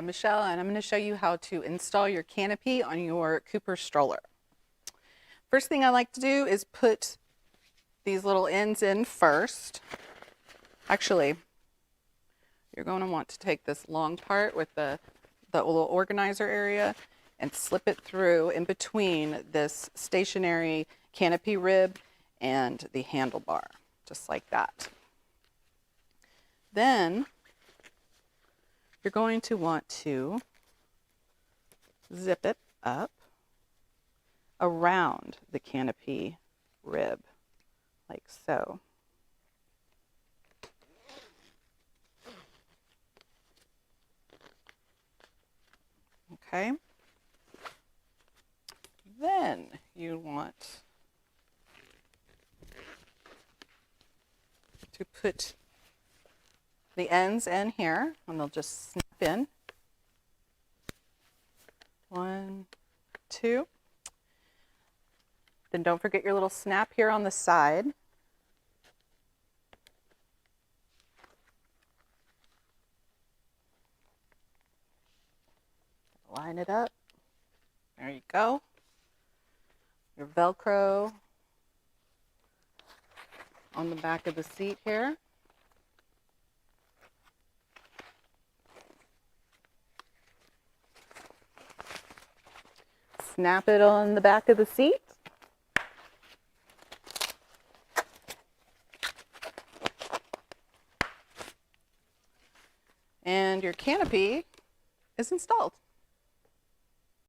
I'm Michelle, and I'm going to show you how to install your canopy on your Kooper stroller. First thing I like to do is put these little ends in first. Actually, you're going to want to take this long part with the little organizer area and slip it through in between this stationary canopy rib and the handlebar, just like that. Then you're going to want to zip it up around the canopy rib, like so. Okay. Then you want to put the ends in here, and they'll just snap in. 1, 2. Then don't forget your little snap here on the side. Line it up. There you go. Your Velcro on the back of the seat here. Snap it on the back of the seat. And your canopy is installed.